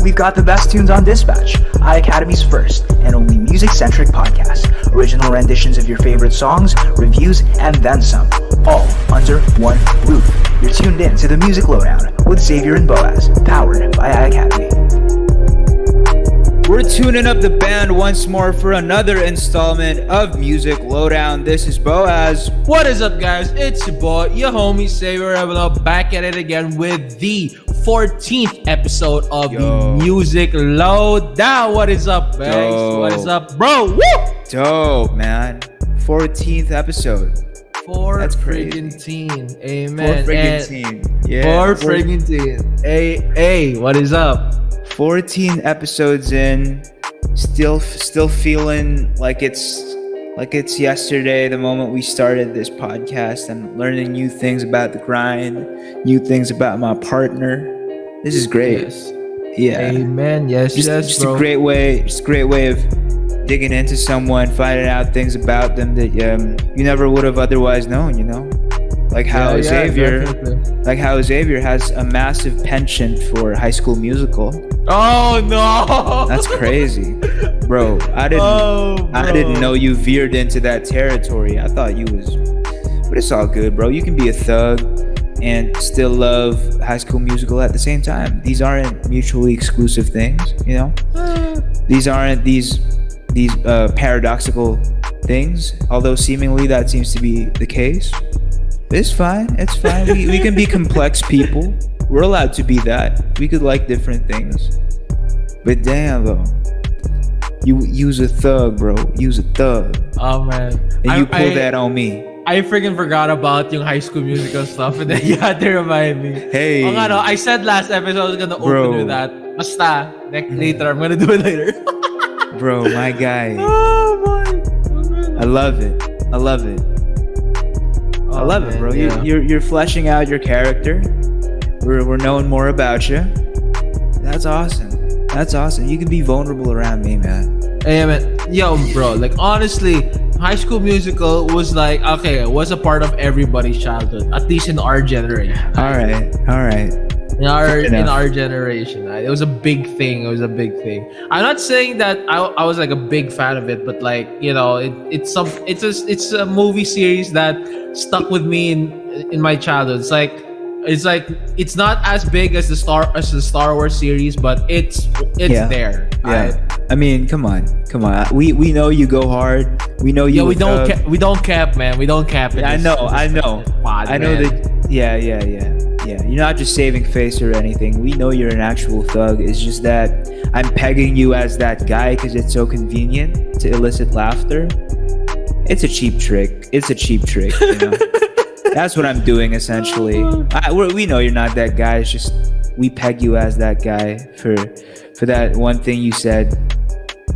we've got the best tunes on Dispatch, iACADEMY's first and only music-centric podcast. Original renditions of your favorite songs, reviews, and then some. All under one roof. You're tuned in to the Music Lowdown with Xavier and Boaz, powered by iACADEMY. We're tuning up the band once more for another installment of Music Lowdown. This is Boaz. What is up, guys? It's your boy, your homie Xavier, back at it again with the 14th episode of the Music Lowdown. What is up, guys? What is up, bro? Woo! Dope, man. 14th episode. That's friggin' teen. Amen. 4 friggin' teen. Yeah. 4 friggin' teen. Hey, what is up? 14 episodes in, still feeling like it's yesterday, the moment we started this podcast, and learning new things about the grind, new things about my partner. This is great. Yes. Yeah. Amen. Yes, just bro. a great way of digging into someone, finding out things about them that you never would have otherwise known, you know? Like how Xavier has a massive penchant for High School Musical. Oh no! That's crazy, bro. I didn't know you veered into that territory. I thought you was, but it's all good, bro. You can be a thug and still love High School Musical at the same time. These aren't mutually exclusive things, you know. These aren't these paradoxical things. Although seemingly that seems to be the case. It's fine. We can be complex people. We're allowed to be that. We could like different things. But damn, though. You's a thug, bro. You's a thug. Oh, man. And you pulled that on me. I freaking forgot about yung High School Musical stuff, and then you had to remind me. Hey. I said last episode I was gonna open with that. Basta. Later. I'm gonna do it later. Bro, my guy. Oh, my. I love it. I love it, bro. Yeah. You're fleshing out your character. We're knowing more about you. That's awesome. You can be vulnerable around me, man. Hey, man. Yo, bro. Like, honestly, High School Musical was it was a part of everybody's childhood. At least in our generation. All right. In our generation, right? It was a big thing. I'm not saying that I was like a big fan of it, but like, you know, it's a movie series that stuck with me in my childhood. It's not as big as the Star Wars series, but it's there. Yeah. Right? I mean, come on. We know you go hard. We know you. Yeah, we don't cap, man. We don't cap it. I know that. Yeah. You're not just saving face or anything. We know you're an actual thug. It's just that I'm pegging you as that guy because it's so convenient to elicit laughter. It's a cheap trick. You know. That's what I'm doing essentially. We know you're not that guy. It's just we peg you as that guy for that one thing you said,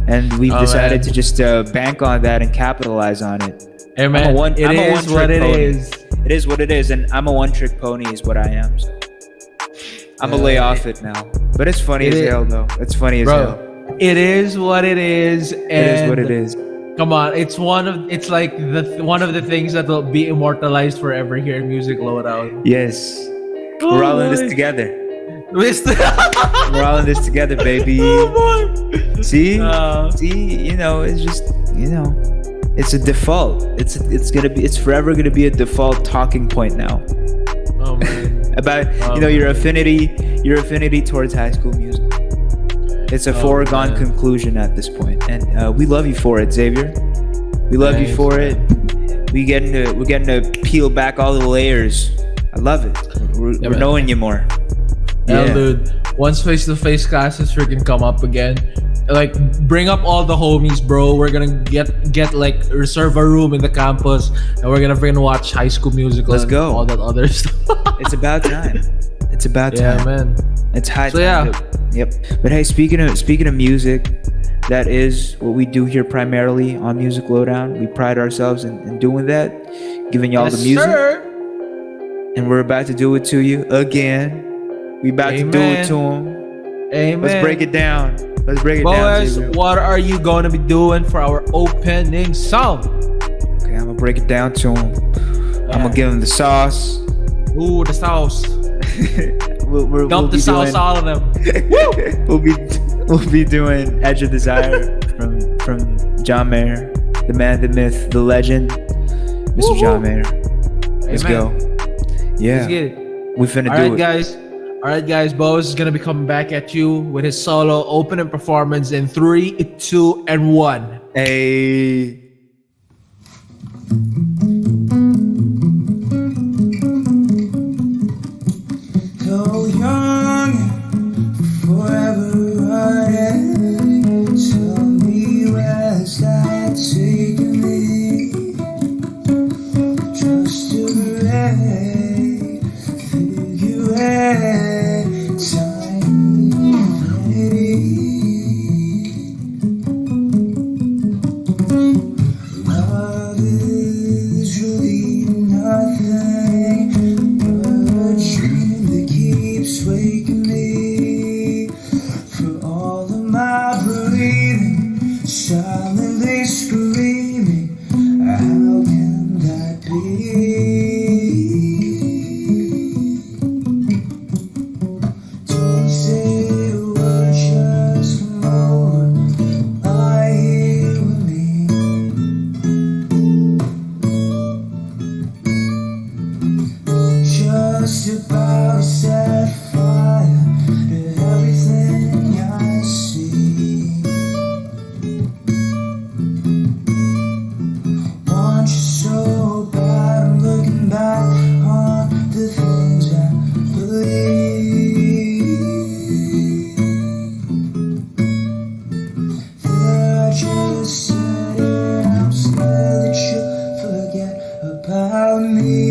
and we've decided to just bank on that and capitalize on it. Hey, man, it is what it is. It is what it is, and I'm a one-trick pony is what I am. So I'm gonna lay off it now. But it's funny as hell, though. It's funny as hell. It is what it is. It is what it is. Come on, it's one of the things that will be immortalized forever here in Music Lowdown. Yes, we're all in this together. We're all in this together, baby. Oh boy. See, you know, it's just, you know, it's a default. It's forever gonna be a default talking point now. Oh man. About your affinity towards High School Musical. It's a foregone conclusion at this point, and we love you for it, Xavier. We love you for it. We're getting to peel back all the layers. I love it. We're knowing you more. Yeah, dude. Once face-to-face classes freaking come up again, like bring up all the homies, bro. We're gonna get like reserve a room in the campus, and we're gonna freaking watch High School Musical. Let's go. All that other stuff. It's about time. Yeah, man. It's high time. Yeah. Yep. But hey, speaking of music, that is what we do here primarily on Music Lowdown. We pride ourselves in doing that, giving y'all the music. Sir. And we're about to do it to you again. We about to do it to them. Amen. Let's break it down. Boys, what are you going to be doing for our opening song? Okay, I'm going to break it down to him. I'm going to give him the sauce. Ooh, the sauce. Dump the sauce, all of them. we'll be doing Edge of Desire from John Mayer, the man, the myth, the legend, Mr. John Mayer. Let's go. Yeah. Let's get it. We finna do it. All right, guys. Bose is gonna be coming back at you with his solo opening performance in 3, 2, and 1. Hey. Go young, forever running. Tell me where's that taking me? Just a ray, figure eight, tiny love is really nothing but a dream that keeps waking me. For all of my breathing, silently screaming, how can that be? Don't say a word, just come over, lie here with me. Just about to set fire to everything I see. Want you so bad, I'm looking back on the things I believe. They're just saying I'm scared that you'll forget about me.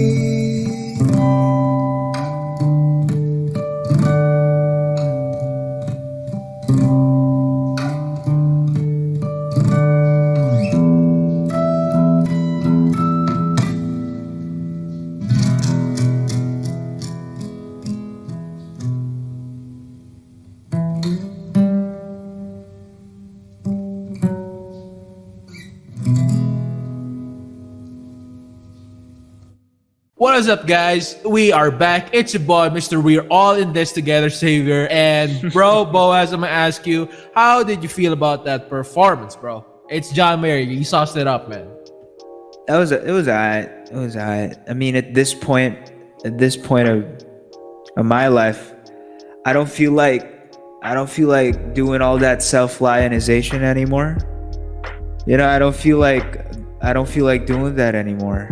What is up, guys? We are back. It's your boy, Mr. We're all in this together, Savior. And bro, Boaz, I'm gonna ask you, how did you feel about that performance, bro? It's John Mayer. You sauced it up, man. It was alright. It was alright. I mean, at this point of my life, I don't feel like doing all that self-lionization anymore. You know, I don't feel like doing that anymore.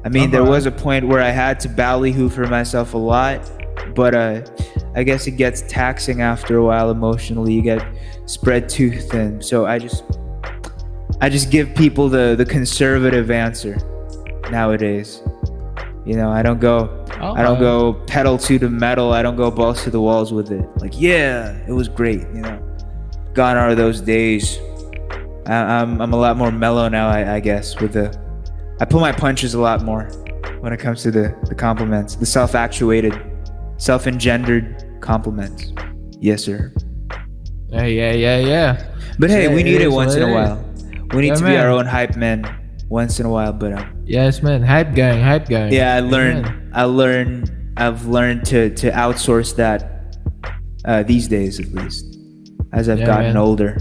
I mean, there was a point where I had to ballyhoo for myself a lot, but I guess it gets taxing after a while emotionally. You get spread too thin. So I just give people the conservative answer nowadays. You know, I don't go pedal to the metal. I don't go balls to the walls with it. Like, yeah, it was great. You know, gone are those days. I'm a lot more mellow now, I guess, I pull my punches a lot more when it comes to the compliments, the self-actuated, self-engendered compliments. Yes, sir. Yeah. But hey, we need it once in a while. We need to be our own hype men once in a while. But yes, man, hype gang. Yeah, I've learned to outsource that these days, at least, as I've gotten older.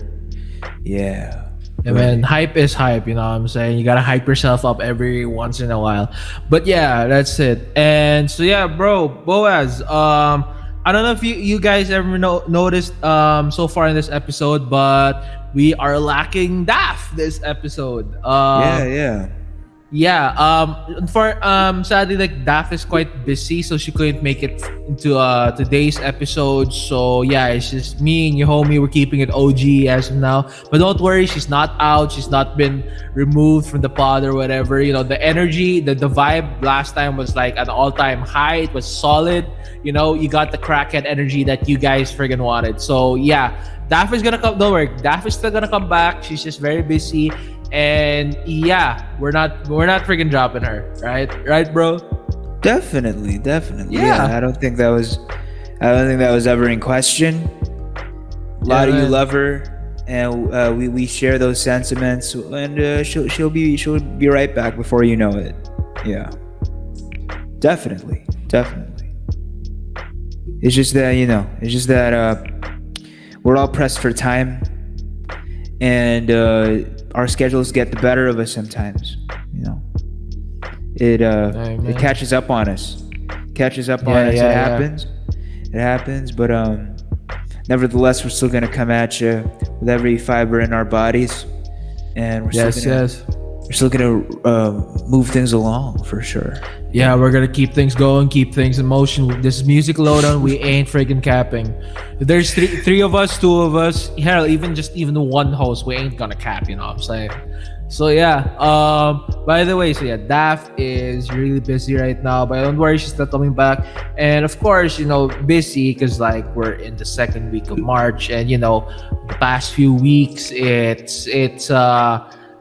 Yeah. Yeah, man, hype is hype, you know what I'm saying? You gotta hype yourself up every once in a while. But yeah, that's it. And so yeah, bro, Boaz, I don't know if you guys ever noticed so far in this episode, but we are lacking Daph this episode. Sadly, like, Daph is quite busy, so she couldn't make it into today's episode. So yeah, it's just me and your homie. We're keeping it OG as of now. But don't worry, she's not out. She's not been removed from the pod or whatever. You know, the energy, the vibe last time was like an all-time high. It was solid. You know, you got the crackhead energy that you guys friggin' wanted. So yeah, Daph is gonna come. Don't worry, Daph is still gonna come back. She's just very busy. And yeah, we're not freaking dropping her, right, bro? Definitely. Yeah, I don't think that was ever in question. A lot of you love her, and we share those sentiments, and she'll be right back before you know it. Yeah, definitely. It's just that we're all pressed for time, and our schedules get the better of us sometimes. It it catches up on us. It happens, but nevertheless, we're still gonna come at you with every fiber in our bodies, and we're still gonna move things along for sure. Yeah, we're gonna keep things going, keep things in motion. This is Music Lowdown. We ain't friggin' capping. If there's three of us, two of us, hell, even the one host, we ain't gonna cap. You know what I'm saying? So yeah. By the way, Daph is really busy right now, but don't worry, she's still coming back. And of course, busy because like we're in the second week of March, and the past few weeks it's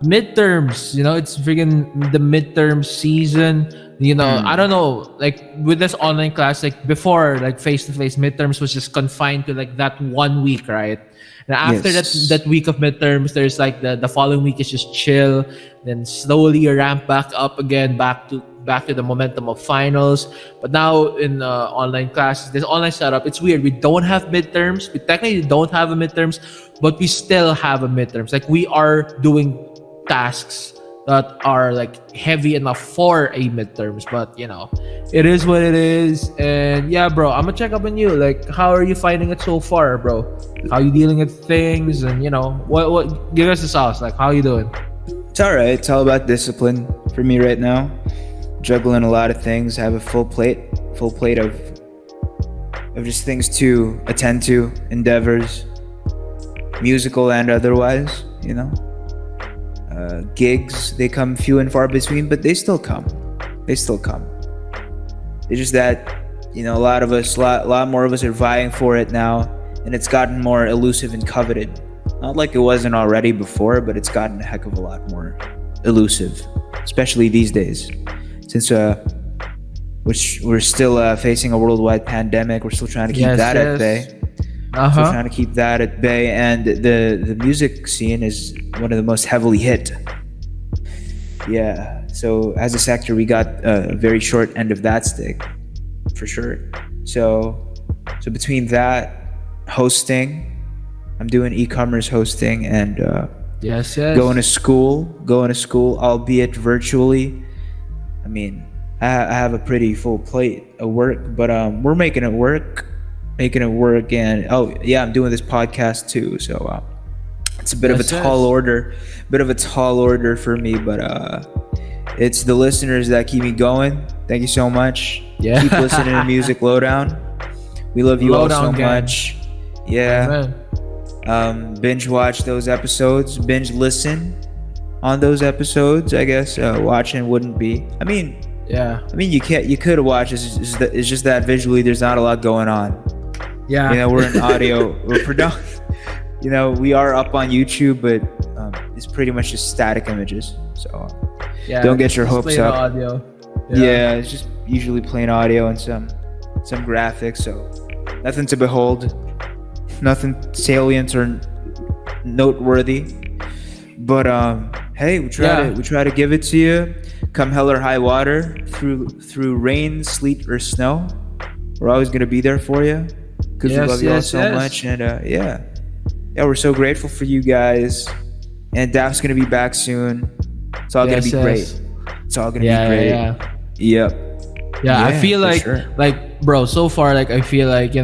midterms. It's freaking the midterm season. I don't know, like with this online class, like before, like face-to-face midterms was just confined to like that 1 week, right? And after that week of midterms, there's like the following week is just chill, then slowly you ramp back up again, back to the momentum of finals. But now in online classes, this online setup, it's weird. We don't have midterms. We technically don't have a midterms, but we still have a midterms. Like we are doing tasks that are like heavy enough for a midterms, but it is what it is. And yeah, bro, I'm gonna check up on you. Like, how are you finding it so far, bro? How you dealing with things? And what give us the sauce. Like, how you doing? It's all right. It's all about discipline for me right now. Juggling a lot of things. I have a full plate of just things to attend to, endeavors, musical and otherwise. Gigs, they come few and far between, but they still come. It's just that a lot more of us are vying for it now, and it's gotten more elusive and coveted. Not like it wasn't already before, but it's gotten a heck of a lot more elusive, especially these days, since which we're still facing a worldwide pandemic. We're still trying to keep that at bay. Still trying to keep that at bay, and the music scene is one of the most heavily hit. Yeah, so as a sector, we got a very short end of that stick, for sure. So between that, hosting, I'm doing e-commerce hosting, and going to school, albeit virtually. I mean, I have a pretty full plate of work, but we're making it work. And I'm doing this podcast too, so it's a bit of a tall order for me, but it's the listeners that keep me going. Thank you so much. Keep listening to Music Lowdown. We love you all so much. Binge watch those episodes, binge listen on those episodes. I guess watching wouldn't be, I mean you could watch. It's just that visually there's not a lot going on. We're in audio. We are up on YouTube, but it's pretty much just static images. So don't get your hopes up. Audio. It's just usually plain audio and some graphics. So nothing to behold, nothing salient or noteworthy. But hey, we try to give it to you. Come hell or high water, through rain, sleet, or snow. We're always gonna be there for you. Because we love you all so much, and we're so grateful for you guys. And Daph's gonna be back soon. It's all gonna be great. It's all gonna be great. Yep. I feel like bro, so far, like I feel like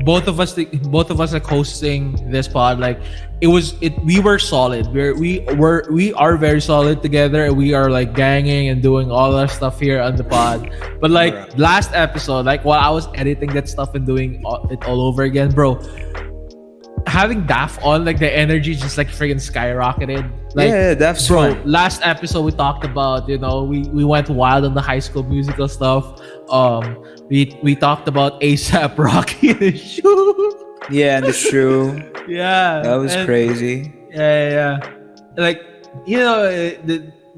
both of us like hosting this pod, like we were solid. We are very solid together, and we are like ganging and doing all that stuff here on the pod. But like last episode, like while I was editing that stuff and doing it all over again, bro, having Daph on, like the energy just like freaking skyrocketed. Like, Daph's bro, fun. last episode we talked about, we went wild on the High School Musical stuff. We talked about ASAP Rocky in his shoe. Yeah, and the shoe. That was crazy. Like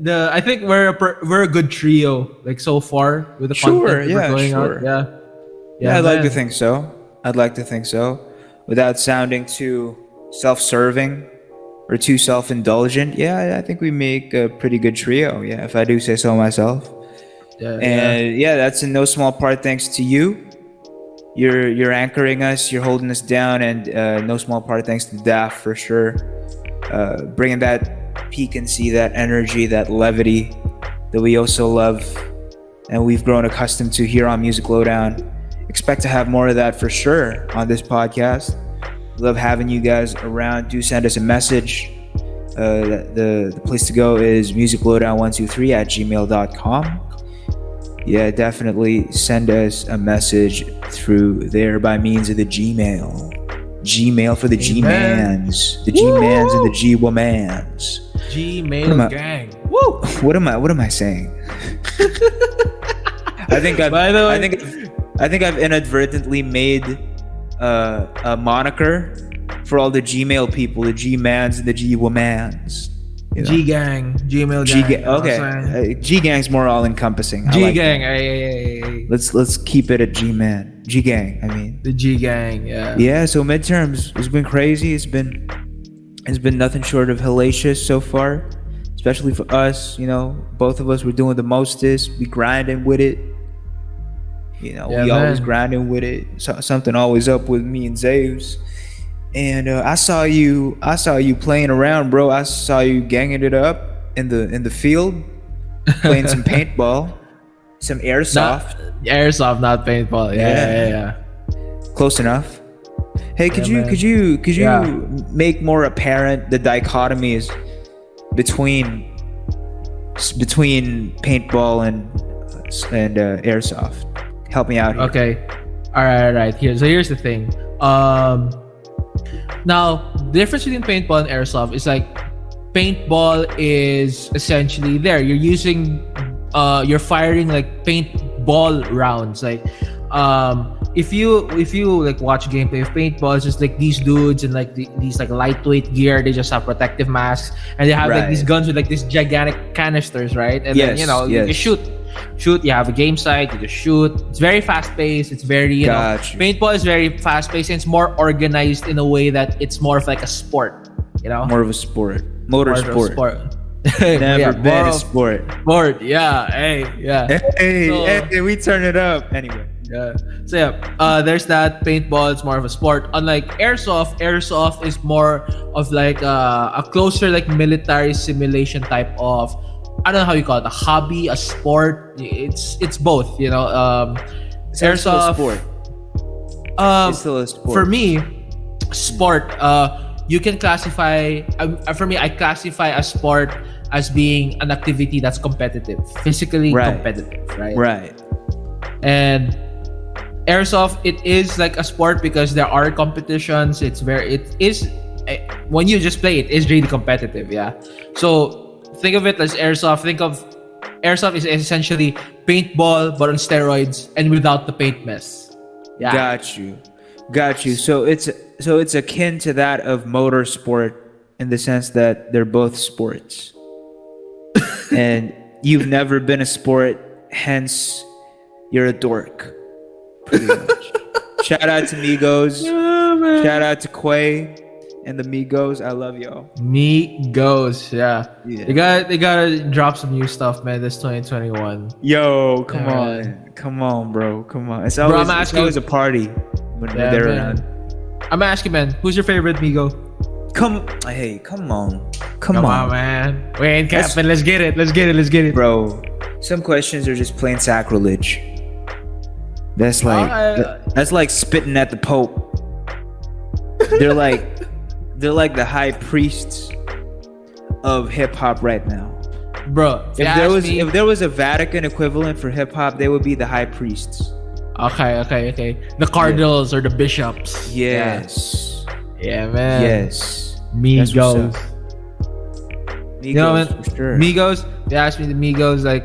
I think we're a good trio, like so far with the content we're going out. I'd like to think so. Without sounding too self-serving or too self-indulgent, I think we make a pretty good trio. If I do say so myself. That's in no small part thanks to you, You're anchoring us. You're holding us down, and no small part thanks to Daph for sure. Bringing that piquancy, that energy, that levity that we also love, and we've grown accustomed to here on Music Lowdown. Expect to have more of that for sure on this podcast. Love having you guys around. Do send us a message. The place to go is musiclowdown123@gmail.com. Yeah, definitely send us a message through there by means of the Gmail. Gmail for the G-mans. The G-mans and the G-womans. Gmail gang. Woo! What am I saying? I think I've inadvertently made a moniker for all the Gmail people, the G-mans and the G-womans. You know? G-gang, Gmail gang. Okay. G-gang's more all-encompassing. G-gang. Hey. Let's keep it at G-man. G-gang, I mean. The G-gang, yeah. Yeah, so midterms, it's been crazy. It's been nothing short of hellacious so far, especially for us. You know, both of us were doing the mostest. We grinding with it. You know, we always grinding with it. So, something always up with me and Zaves. And I saw you playing around, bro. I saw you ganging it up in the field, playing some paintball, some airsoft. Airsoft, not paintball. Yeah. Close enough. Hey, could you make more apparent the dichotomies between paintball and airsoft? Help me out here. Okay. All right. Here's the thing. Now, the difference between paintball and airsoft is like paintball is essentially there. You're firing like paintball rounds. Like, if you like watch gameplay of paintball, it's just like these dudes and like these like lightweight gear. They just have protective masks and they have like these guns with like these gigantic canisters, right? And then you shoot. You have a game site, you just shoot. It's very fast paced. It's very paintball is very fast paced and it's more organized in a way that it's more of like a sport, you know? More of a sport. Motorsport. Never been a sport. Yeah. Hey, we turn it up. Anyway. Yeah. So there's that. Paintball is more of a sport. Unlike airsoft is more of like a closer like military simulation type of, I don't know how you call it, a hobby, a sport. It's both, you know. Airsoft. Sport. It's still a sport. For me, sport. You can classify. For me, I classify a sport as being an activity that's competitive, physically competitive, right? Right. And airsoft, it is like a sport because there are competitions. When you just play it, it's really competitive. Yeah. So. Think of it as airsoft. Think of airsoft is essentially paintball but on steroids and without the paint mess. Yeah. Got you. So it's akin to that of motorsport in the sense that they're both sports. And you've never been a sport, hence you're a dork. Pretty much. Shout out to Migos. Yeah, shout out to Quay. And the Migos, I love y'all. Migos, yeah. They gotta drop some new stuff, man. This 2021. Yo, come on, bro, come on. It's always a party when they're around. I'm asking, man, who's your favorite Migo? Come on, man. We ain't capping. Let's get it, bro. Some questions are just plain sacrilege. That's like spitting at the Pope. They're like the high priests of hip hop right now, bro. If there was a Vatican equivalent for hip hop, they would be the high priests. Okay. The cardinals or the bishops. Yes. Yeah, man. Yes. Migos. You know, man. For sure. Migos. They asked me the Migos, like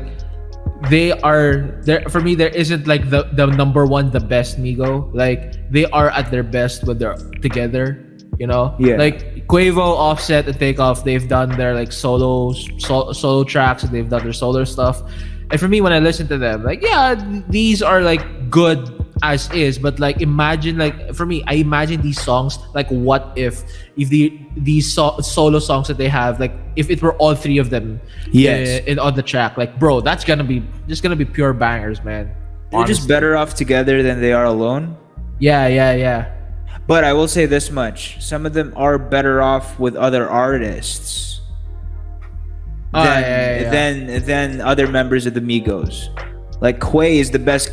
they are there for me. There isn't like the number one, the best Migo. Like they are at their best when they're together. You know, like Quavo, Offset, and Takeoff, they've done their like solo tracks and they've done their solo stuff. And for me, when I listen to them, like these are like good as is, but like imagine, like for me, I imagine these songs like what if these solo songs that they have, like if it were all three of them on the track, like bro, that's gonna be pure bangers, man. They're just better off together than they are alone. Yeah. But I will say this much: some of them are better off with other artists than other members of the Migos. Like Quay is the best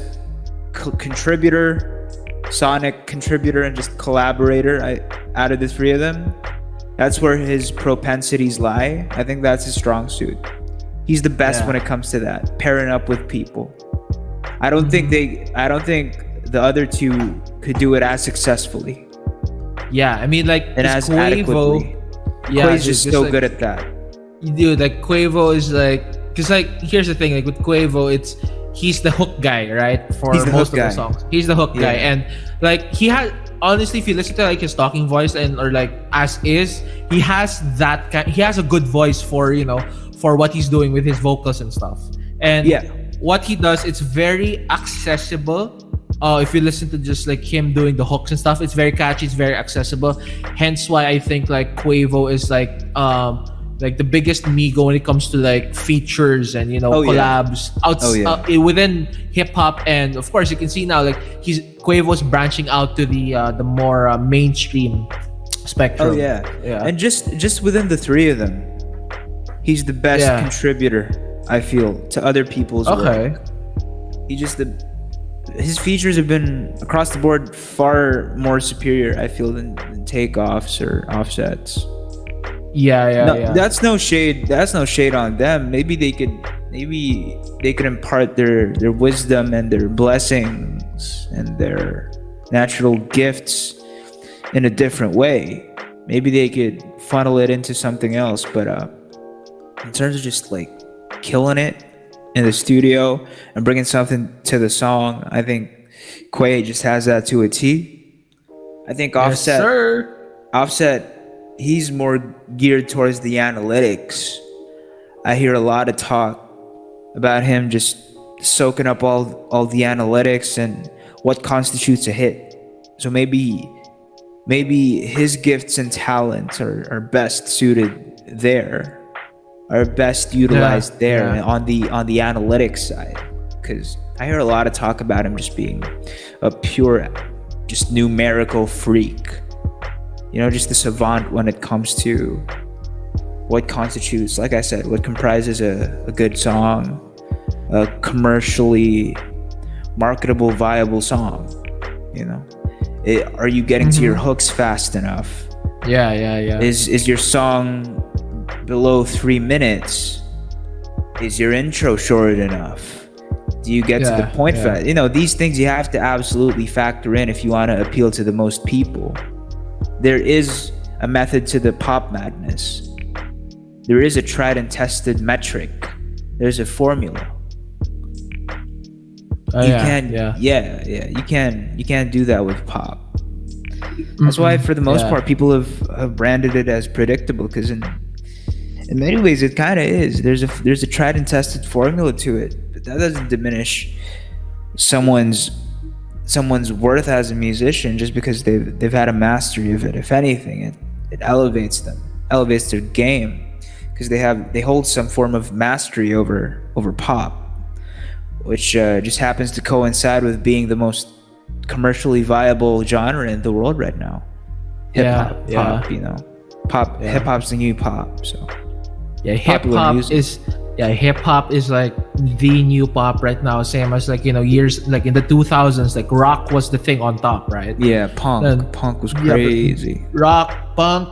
contributor, sonic contributor, and just collaborator out of the three of them. That's where his propensities lie. I think that's his strong suit. He's the best when it comes to that, pairing up with people. I don't think the other two could do it as successfully. Yeah, I mean, like, and as adequately. Quay's just so good at that. Dude, like, Quavo is like, because, like, here's the thing, like, with Quavo, he's the hook guy, right? For most of the songs, he's the hook guy, and like, he had, honestly, if you listen to like his talking voice or like as is, he has a good voice for, you know, for what he's doing with his vocals and stuff. And what he does, it's very accessible. If you listen to just like him doing the hooks and stuff, it's very catchy, it's very accessible. Hence why I think like Quavo is like the biggest Migo when it comes to like features and, you know, collabs within hip hop. And of course you can see now like Quavo's branching out to the more mainstream spectrum. And just within the three of them, he's the best contributor, I feel, to other people's work. His features have been across the board far more superior, I feel, than Takeoff's or Offset's. That's no shade. That's no shade on them. Maybe they could impart their wisdom and their blessings and their natural gifts in a different way. Maybe they could funnel it into something else. But in terms of just like killing it in the studio and bringing something to the song, I think Quay just has that to a T. I think Offset, he's more geared towards the analytics. I hear a lot of talk about him just soaking up all the analytics and what constitutes a hit. So maybe his gifts and talents are best suited there, are best utilized on the analytics side. Because I hear a lot of talk about him just being a pure, just numerical freak. You know, just the savant when it comes to what constitutes, like I said, what comprises a good song, a commercially marketable, viable song. You know, are you getting to your hooks fast enough? Yeah. Is your song below 3 minutes? Is your intro short enough? Do you get to the point fast? You know, these things you have to absolutely factor in if you want to appeal to the most people. There is a method to the pop madness. There is a tried and tested metric. There's a formula. You can't do that with pop. That's why, for the most part, people have branded it as predictable, because in many ways it kind of is. There's a tried and tested formula to it, but that doesn't diminish someone's worth as a musician just because they've had a mastery of it. If anything, it elevates them, elevates their game, because they hold some form of mastery over pop, which just happens to coincide with being the most commercially viable genre in the world right now. Hip hop, you know, pop. Hip hop's the new pop. So hip hop is like the new pop right now. Same as, like, you know, years like in the 2000s, like rock was the thing on top, right? Punk was crazy. Rock, punk,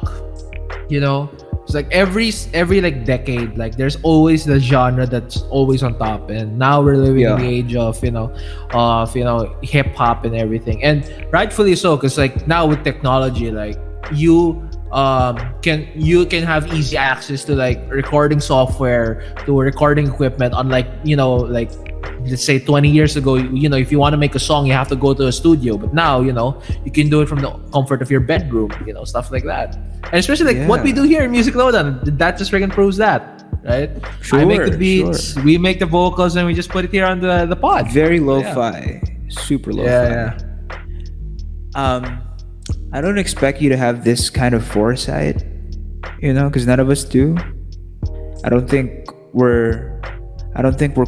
you know, it's like every like decade, like there's always the genre that's always on top. And now we're living in the age of hip hop and everything, and rightfully so, because like now with technology, like you can have easy access to like recording software, to recording equipment, unlike, you know, like let's say 20 years ago, you know, if you want to make a song you have to go to a studio, but now, you know, you can do it from the comfort of your bedroom, you know, stuff like that. And especially like what we do here in Music Lowdown, that just freaking proves that, right? I make the beats, we make the vocals, and we just put it here on the pod. Very lo-fi, super lo-fi. I don't expect you to have this kind of foresight, you know, because none of us do. I don't think we're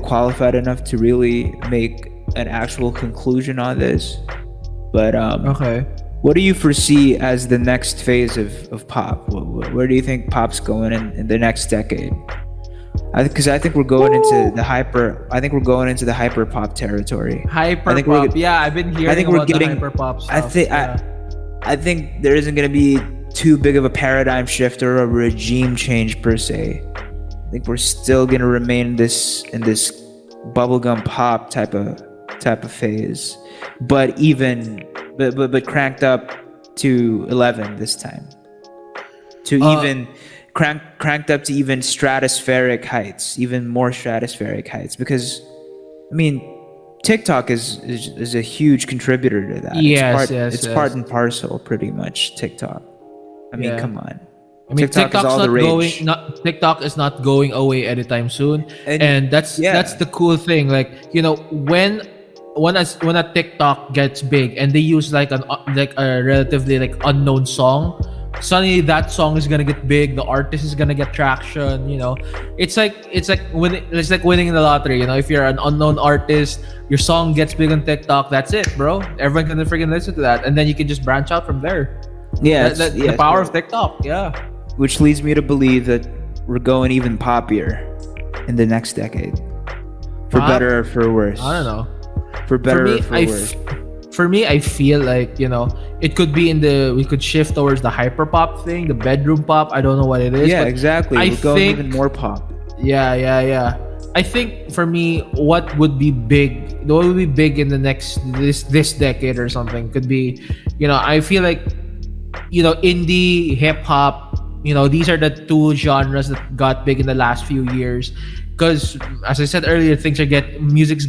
qualified enough to really make an actual conclusion on this. But Okay. what do you foresee as the next phase of pop? Where do you think pop's going in the next decade? Because I think we're going into the hyper. I think we're going into the hyper pop territory. Hyper pop. Yeah, I've been hearing about the hyper pop stuff. I think there isn't going to be too big of a paradigm shift or a regime change per se. I think we're still going to remain in this bubblegum pop type of phase, but cranked up to 11 this time. Cranked up to even stratospheric heights, even more stratospheric heights. Because, I mean, TikTok is a huge contributor to that. Yes, it's part and parcel, pretty much. TikTok. I mean, come on. I mean, TikTok's all the rage. TikTok is not going away anytime soon, and that's the cool thing. Like, you know, when a TikTok gets big and they use like a relatively like unknown song, suddenly that song is gonna get big. The artist is gonna get traction. You know, it's like winning in the lottery. You know, if you're an unknown artist, your song gets big on TikTok. That's it, bro. Everyone can freaking listen to that, and then you can just branch out from there. Yeah, the power of TikTok. Yeah. Which leads me to believe that we're going even poppier in the next decade, for better or for worse. I don't know. For better or for worse. For me, I feel like, you know, it could be we could shift towards the hyper pop thing, the bedroom pop. I don't know what it is. Yeah, exactly. We're going even more pop. Yeah. I think for me, what would be big in the next this decade or something could be, you know, I feel like, you know, indie, hip hop, you know, these are the two genres that got big in the last few years. Because, as I said earlier, music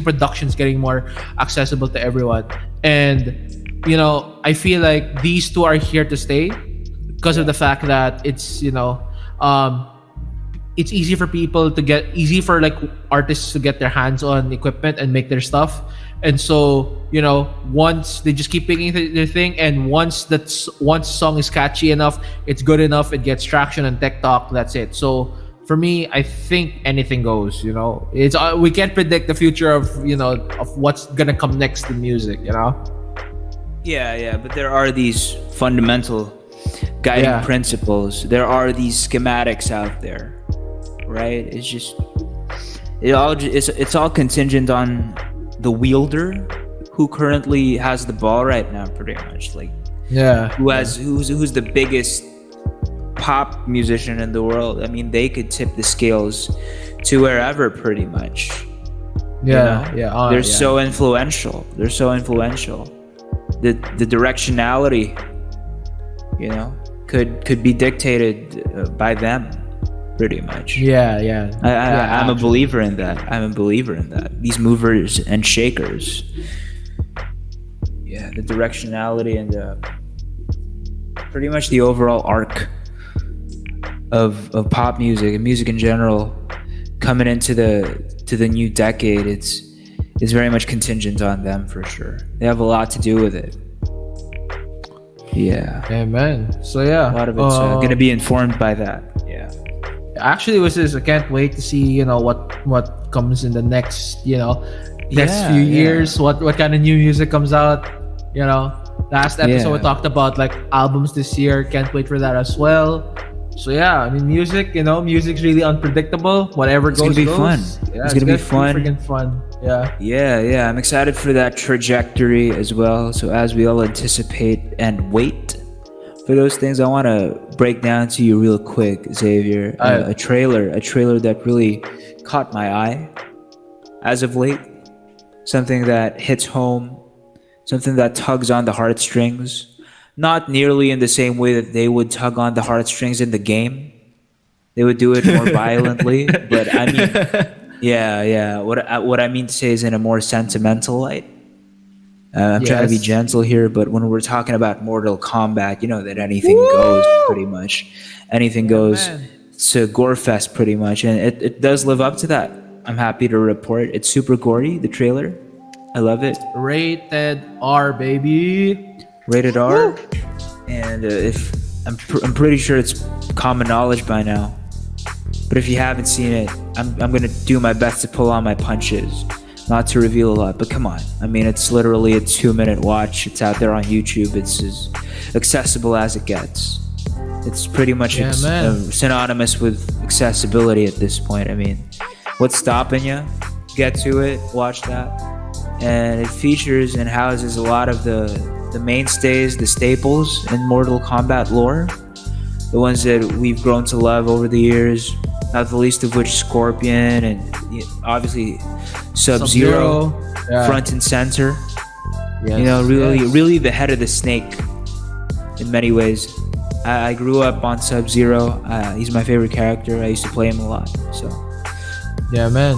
production's getting more accessible to everyone. And, you know, I feel like these two are here to stay because of the fact that it's, you know, it's easy for like artists to get their hands on equipment and make their stuff. And so, you know, once they just keep picking their thing, and once song is catchy enough, it's good enough, it gets traction on TikTok, that's it. So for me, I think anything goes, you know. It's we can't predict the future of what's gonna come next in music, you know. Yeah, but there are these fundamental guiding principles. There are these schematics out there, right? It's just it's all contingent on the wielder who currently has the ball right now, pretty much. Like, who's the biggest pop musician in the world. I mean, they could tip the scales to wherever, pretty much. They're so influential. The directionality, you know, could be dictated by them, pretty much. I'm a believer in that. These movers and shakers. Yeah, the directionality and pretty much the overall arc of pop music and music in general coming into the new decade, it's very much contingent on them, for sure. They have a lot to do with it. Yeah. Amen. So yeah, a lot of it's gonna be informed by that. Yeah. Actually, I can't wait to see, you know, what comes in the next few years. What kind of new music comes out, you know. Last episode we talked about like albums this year. Can't wait for that as well. So yeah, I mean, music's really unpredictable. Whatever goes, it's gonna be goes. fun. Yeah, it's gonna be fun. Freaking fun. Yeah. I'm excited for that trajectory as well. So as we all anticipate and wait for those things, I want to break down to you real quick, Xavier, a trailer that really caught my eye as of late. Something that hits home, something that tugs on the heartstrings. Not nearly in the same way that they would tug on the heartstrings in the game. They would do it more violently. But I mean, yeah. What I mean to say is in a more sentimental light. I'm trying to be gentle here, but when we're talking about Mortal Kombat, you know that anything goes, pretty much. Anything goes. Man. It's a gore fest, pretty much. And it does live up to that. I'm happy to report. It's super gory, the trailer. I love it. Rated R, baby. Rated R. Woo! And if I'm pretty sure it's common knowledge by now. But if you haven't seen it, I'm gonna do my best to pull on my punches. Not to reveal a lot, but come on. I mean, it's literally a 2-minute watch. It's out there on YouTube. It's as accessible as it gets. It's pretty much synonymous with accessibility at this point. I mean, what's stopping you? Get to it, watch that. And it features and houses a lot of the mainstays, the staples in Mortal Kombat lore. The ones that we've grown to love over the years, not the least of which Scorpion and obviously Sub-Zero. Front and center. Yes, really the head of the snake in many ways. I grew up on Sub-Zero. He's my favorite character. I used to play him a lot. So yeah, man.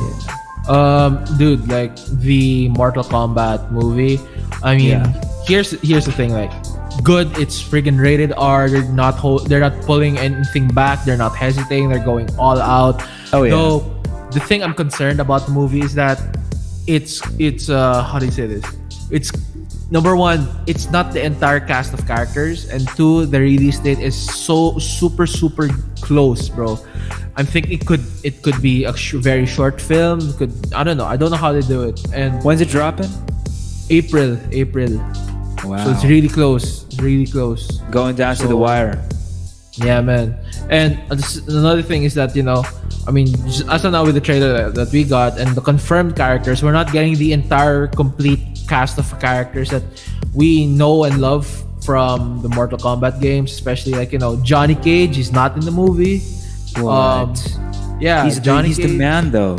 Dude, like the Mortal Kombat movie. I mean, here's the thing. Like, good. It's friggin' rated R. They're not pulling anything back. They're not hesitating. They're going all out. Oh yeah. Though the thing I'm concerned about the movie is that it's how do you say this? It's number one, it's not the entire cast of characters, and two, the release date is so super close, bro. I'm thinking it could be a very short film. I don't know how they do it. And when's it dropping? April. Wow. So it's really close. Going down to the wire. Yeah, man. And another thing is that, I mean, as of now with the trailer that we got and the confirmed characters, we're not getting the entire complete cast of characters that we know and love from the Mortal Kombat games, especially like, Johnny Cage. He's not in the movie. What? He's the man though.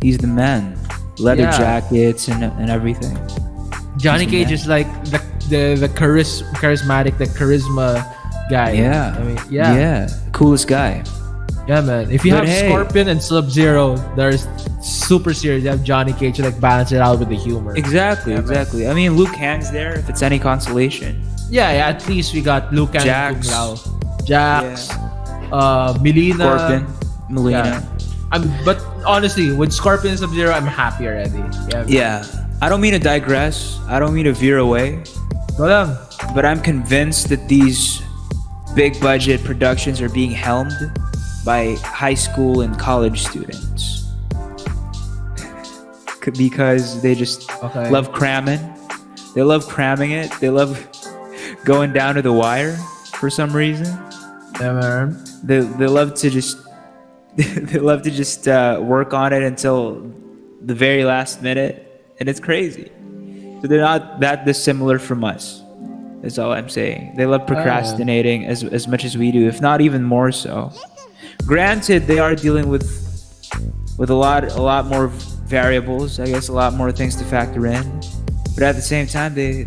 He's the man. Leather jackets and everything. Johnny Cage is like the charismatic, the charisma guy. Yeah. I mean, yeah. Coolest guy. Yeah, man. If you have Scorpion and Sub-Zero, there's super serious. You have Johnny Cage to like balance it out with the humor. Exactly. I mean, Luke Kang's there if it's any consolation. Yeah. At least we got Luke Kang, Jax, Melina. Scorpion, Melina. Yeah. But honestly, with Scorpion and Sub-Zero, I'm happy already. Yeah. I don't mean to digress. I don't mean to veer away. Go down. But I'm convinced that these big budget productions are being helmed by high school and college students. Because they just love cramming. They love cramming it. They love going down to the wire for some reason. Yeah, man. They love to just work on it until the very last minute. And it's crazy. So they're not that dissimilar from us. That's all I'm saying. They love procrastinating as much as we do, if not even more so. Granted, they are dealing with a lot more variables, I guess, a lot more things to factor in. But at the same time, they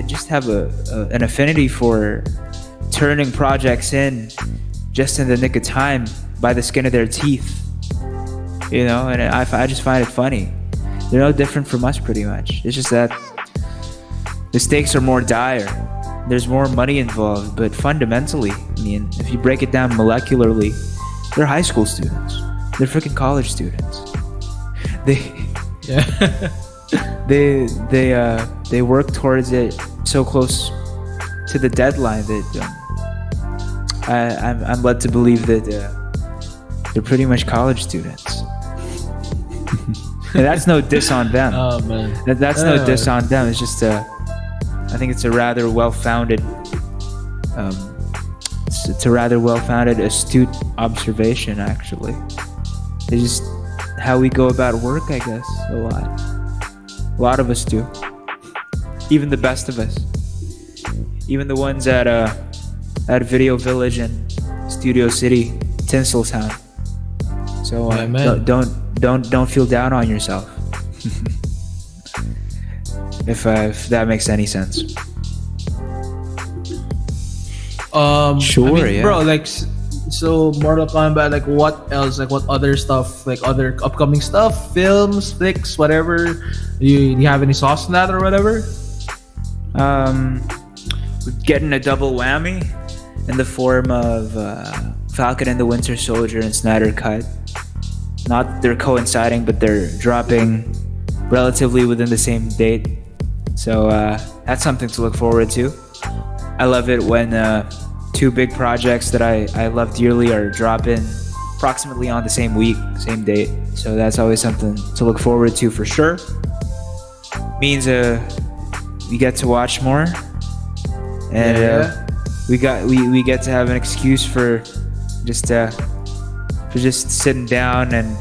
just have an affinity for turning projects in just in the nick of time by the skin of their teeth. And I just find it funny. They're no different from us, pretty much. It's just that the stakes are more dire. There's more money involved, but fundamentally, I mean, if you break it down molecularly, they're high school students. They're freaking college students. They work towards it so close to the deadline that I'm led to believe that they're pretty much college students. And that's no diss on them. Oh man, that's no diss on them. It's just I think it's a rather well-founded, astute observation. Actually, it's just how we go about work. I guess a lot of us do. Even the best of us, even the ones at Video Village and Studio City, Tinseltown. So don't feel down on yourself. if that makes any sense. Sure, I mean, bro. Like, so Mortal Kombat. Like, what else? Like, what other stuff? Like, other upcoming stuff, films, flicks, whatever. You have any sauce in that or whatever? Getting a double whammy in the form of Falcon and the Winter Soldier and Snyder Cut. Not that they're coinciding, but they're dropping relatively within the same date. So that's something to look forward to. I love it when two big projects that I love dearly are dropping approximately on the same week, same date. So that's always something to look forward to for sure. Means we get to watch more, and we get to have an excuse for just sitting down and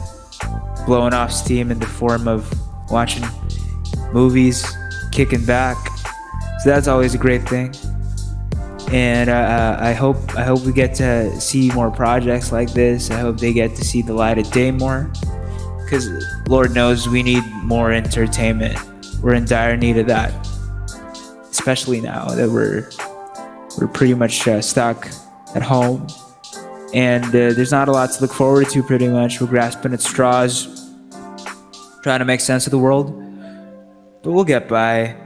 blowing off steam in the form of watching movies, kicking back. So that's always a great thing. And I hope we get to see more projects like this. I hope they get to see the light of day more, because Lord knows we need more entertainment. We're in dire need of that, especially now that we're pretty much stuck at home, and there's not a lot to look forward to. Pretty much, we're grasping at straws, trying to make sense of the world, but we'll get by.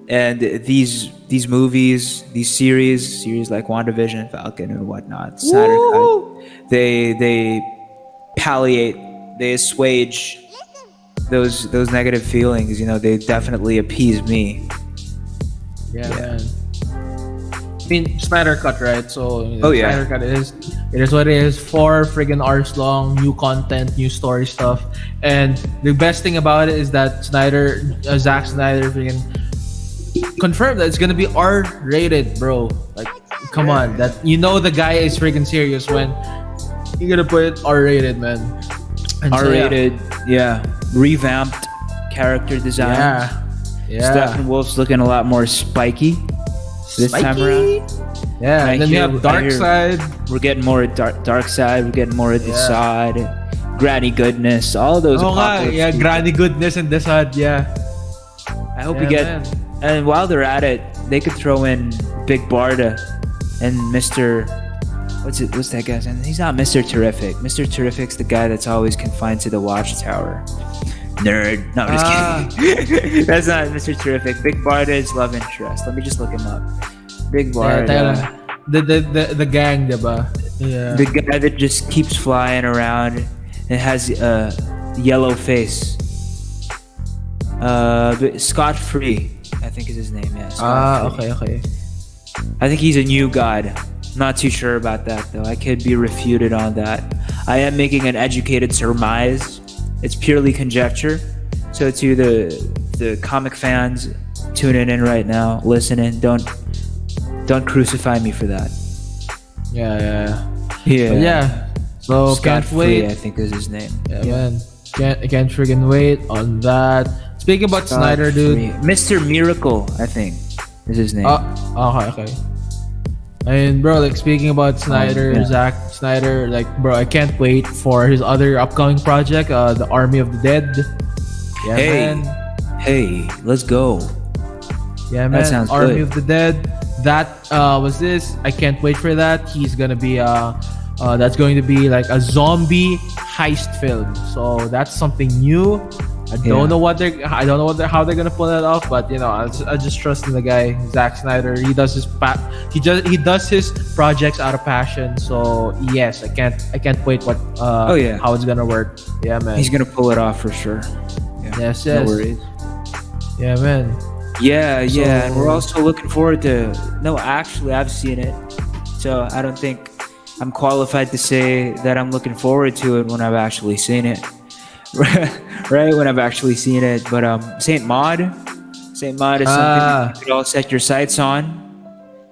And these movies, these series like WandaVision, Falcon, and whatnot, Snyder Cut, they palliate, they assuage those negative feelings. You know, they definitely appease me. Yeah. Man. I mean, Snyder Cut, right? So Snyder Cut it is what it is. 4 friggin' hours long, new content, new story stuff, and the best thing about it is that Zack Snyder friggin' confirmed that it's gonna be R-rated, bro. Like, come on, that the guy is freaking serious when you're gonna put it R-rated, man. And R-rated, revamped character design. Yeah. Steppenwolf's looking a lot more spiky this time around. Yeah, and then you have Darkseid. We're getting more Darkseid. We're getting more of Desaad, Granny Goodness, all those. Granny Goodness and Desaad. Yeah. I hope we get. Man. And while they're at it, they could throw in Big Barda and Mr. What's that guy's name? He's not Mr. Terrific. Mr. Terrific's the guy that's always confined to the Watchtower. Nerd. No, I'm just kidding. That's not Mr. Terrific. Big Barda is love interest. Let me just look him up. Big Barda. The gang, diba? Yeah. The guy that just keeps flying around and has a yellow face. Scott Free, I think is his name. Yeah. Okay. I think he's a new god. Not too sure about that though. I could be refuted on that. I am making an educated surmise. It's purely conjecture. So to the comic fans tuning in right now, listening, don't crucify me for that. Yeah. So Scott can't wait. Free, I think is his name. Yeah, man. Can't friggin' wait on that. Speaking about Scott Snyder, dude. Mr. Miracle, I think, is his name. Okay. And bro, like speaking about Snyder, Zack Snyder, like bro, I can't wait for his other upcoming project, the Army of the Dead. Yeah, man. Hey, let's go. Yeah, man. That sounds Army good. of the Dead. That was this. I can't wait for that. He's gonna be that's going to be like a zombie heist film. So that's something new. I don't know how they're gonna pull that off, but I just trust in the guy, Zack Snyder. He does his projects out of passion. So yes, I can't wait how it's gonna work. Yeah, man. He's gonna pull it off for sure. Yeah. Yes. No worries. Yeah, man. Yeah, and we're also looking forward to. No, actually, I've seen it, so I don't think I'm qualified to say that I'm looking forward to it when I've actually seen it. Right, when I've actually seen it. But Saint Maud is something that you could all set your sights on.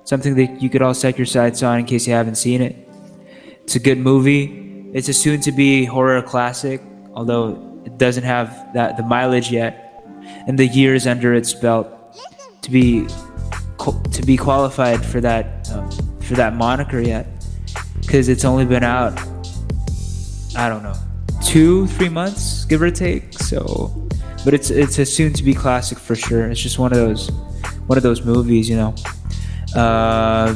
Something that you could all set your sights on in case you haven't seen it. It's a good movie. It's a soon-to-be horror classic, although it doesn't have the mileage yet and the years under its belt to be qualified for that moniker yet, because it's only been out, I don't know, 2-3 months, give or take. So, but it's a soon-to-be classic for sure. It's just one of those movies,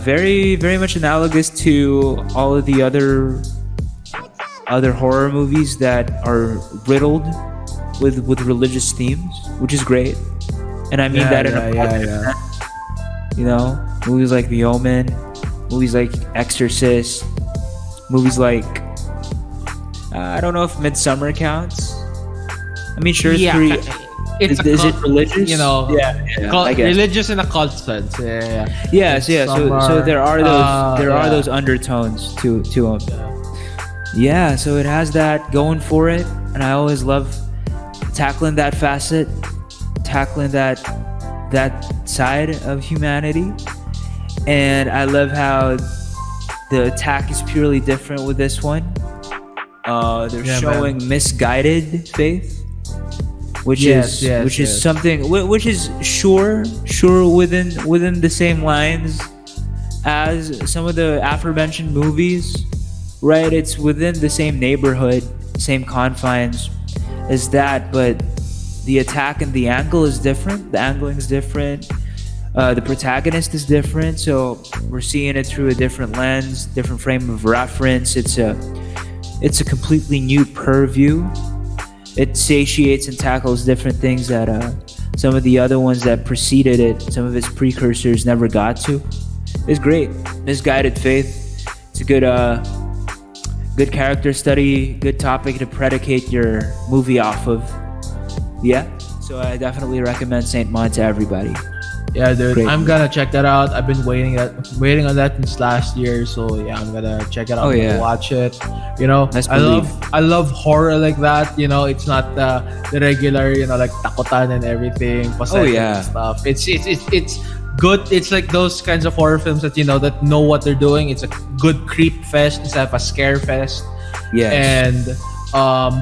very very much analogous to all of the other horror movies that are riddled with religious themes, which is great. And I mean that in a positive sense. Movies like The Omen, movies like Exorcist, movies like I don't know if Midsummer counts. I mean, sure, is it religious? I guess. Religious in a cult sense. Yeah. So there are those undertones to them. Yeah, so it has that going for it, and I always love tackling that facet, tackling that side of humanity. And I love how the attack is purely different with this one. They're showing misguided faith, which is something which is sure within the same lines as some of the aforementioned movies, right? It's within the same neighborhood, same confines as that, but the attack and the angle is different. The angling is different. The protagonist is different, so we're seeing it through a different lens, different frame of reference. It's a completely new purview. It satiates and tackles different things that some of the other ones that preceded it, some of its precursors, never got to. It's great. Misguided faith. It's a good character study, good topic to predicate your movie off of. Yeah, so I definitely recommend Saint Maud to everybody. Yeah, dude, Great. I'm gonna check that out. I've been waiting on that since last year, so yeah, I'm gonna check it out. And watch it. You know, I love horror like that. You know, it's not the regular, you know, like takutan and everything, and stuff. It's good. It's like those kinds of horror films that, you know, that know what they're doing. It's a good creep fest instead of a scare fest. Yes. And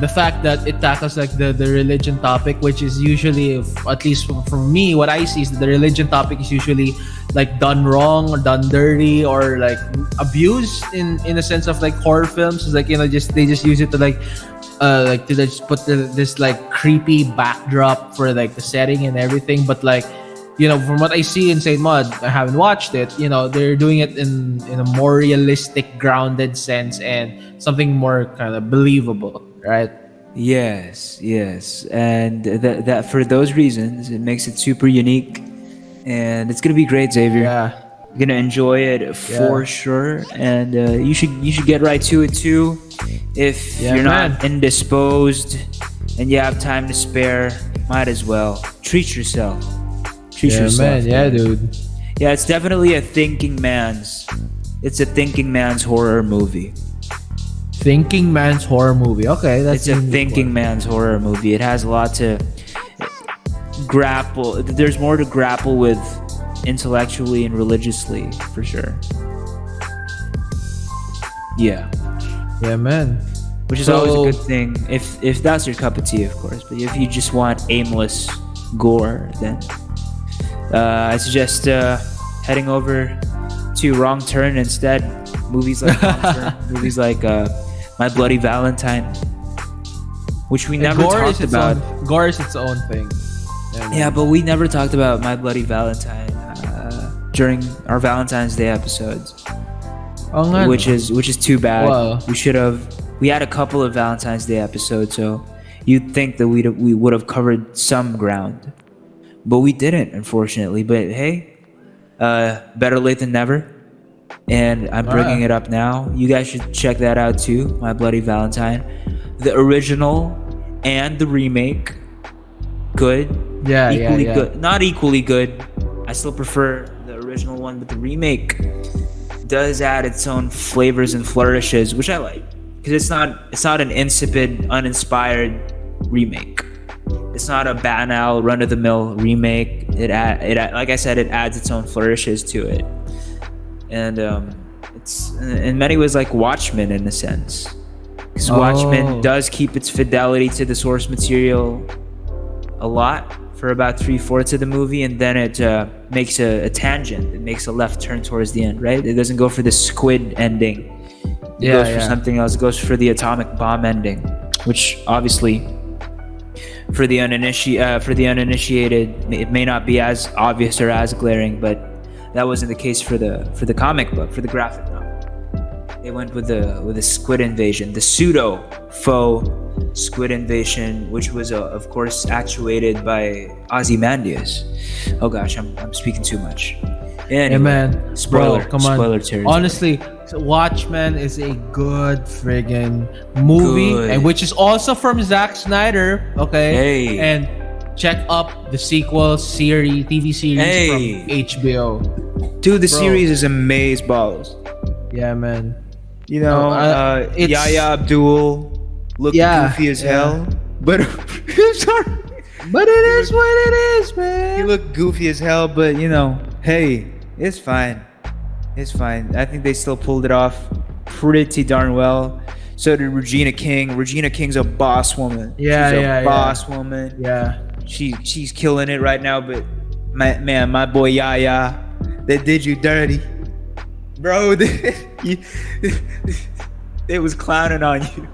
the fact that it tackles like the religion topic, which is usually, at least for me, what I see is that the religion topic is usually like done wrong or done dirty or like abused in a sense of like horror films. It's like, you know, they just use it to to just put this like creepy backdrop for like the setting and everything. But like, you know, from what I see in Saint Maud, I haven't watched it. You know, they're doing it in a more realistic, grounded sense and something more kind of believable, right? Yes, and that for those reasons, it makes it super unique, and it's gonna be great, Xavier. Yeah, you're gonna enjoy it for sure, and you should get right to it too. If you're not indisposed and you have time to spare, might as well treat yourself. Yeah, dude. Yeah, it's definitely a thinking man's horror movie. Thinking man's horror movie. Okay, it's a thinking man's horror movie. It has a lot to grapple. There's more to grapple with intellectually and religiously, for sure. Yeah, man. Which is always a good thing if that's your cup of tea, of course. But if you just want aimless gore, then I suggest heading over to Wrong Turn instead. Movies like Wrong Turn, movies like My Bloody Valentine, which we never talked about. Gore is its own thing. Yeah, but we never talked about My Bloody Valentine during our Valentine's Day episodes, which is too bad. Wow. We should have. We had a couple of Valentine's Day episodes, so you'd think that we would have covered some ground. But we didn't, unfortunately. But hey, better late than never. And I'm bringing it up now. You guys should check that out too, My Bloody Valentine. The original and the remake. Good. Yeah, equally good. Not equally good. I still prefer the original one, but the remake does add its own flavors and flourishes, which I like. Because it's not an insipid, uninspired remake. It's not a banal, run-of-the-mill remake. It like I said, it adds its own flourishes to it, and it's in many ways like Watchmen in a sense, because Watchmen does keep its fidelity to the source material a lot for about 3/4 of the movie, and then it makes a tangent. It makes a left turn towards the end, right? It doesn't go for the squid ending. It goes for something else. It goes for the atomic bomb ending, which obviously, for the uninitiated, it may not be as obvious or as glaring, but that wasn't the case for the comic book, for the graphic novel. They went with the squid invasion, the pseudo faux squid invasion, which was of course actuated by Ozymandias. Oh gosh, I'm speaking too much. Anyway, hey man, spoiler territory. Honestly, Watchmen is a good friggin' movie, and which is also from Zack Snyder. Okay, hey. And check up the sequel series, TV series from HBO. Dude, the series is amazeballs. Yeah, man. You know, it's- Yaya Abdul looked Yeah, goofy as yeah. hell, but sorry, But it is what it is, man. he looked goofy as hell. But you know, hey, it's fine. It's fine. I think they still pulled it off pretty darn well. So did Regina King. Regina King's a boss woman. Yeah, she's yeah, a boss woman. Yeah. She's killing it right now. But my boy Yaya, they did you dirty, bro. It was clowning on you.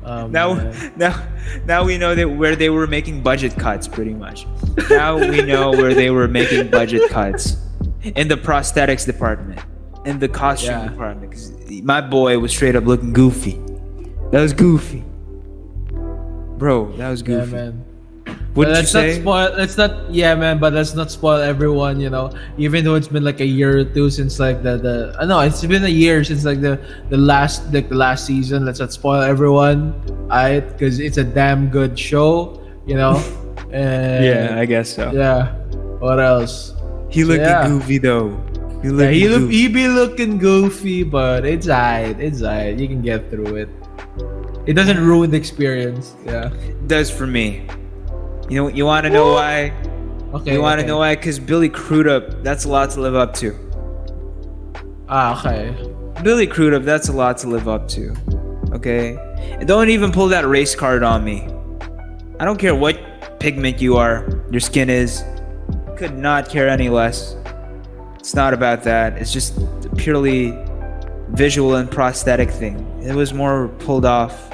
Now we know that where they were making budget cuts, pretty much. Now we know where they were making budget cuts in the prosthetics department, in the costume department. Because my boy was straight up looking goofy. That was goofy, bro. That was goofy. Yeah, man. Wouldn't you Let's say? not spoil. Let's not. Yeah, man. But let's not spoil everyone. You know, even though it's been like a year or two since like the. I know it's been a year since like the last season. Let's not spoil everyone. Alright, because it's a damn good show. You know. And Yeah, I guess so. Yeah. What else? He looked goofy though. He be looking goofy, but it's alright. It's alright. You can get through it. It doesn't ruin the experience. Yeah. It does for me. You know, you want to know why? Okay. You want to know why? Because Billy Crudup, that's a lot to live up to. Okay. Billy Crudup, that's a lot to live up to. Okay? And don't even pull that race card on me. I don't care what pigment you are, your skin is. Could not care any less. It's not about that. It's just a purely visual and prosthetic thing. It was more pulled off.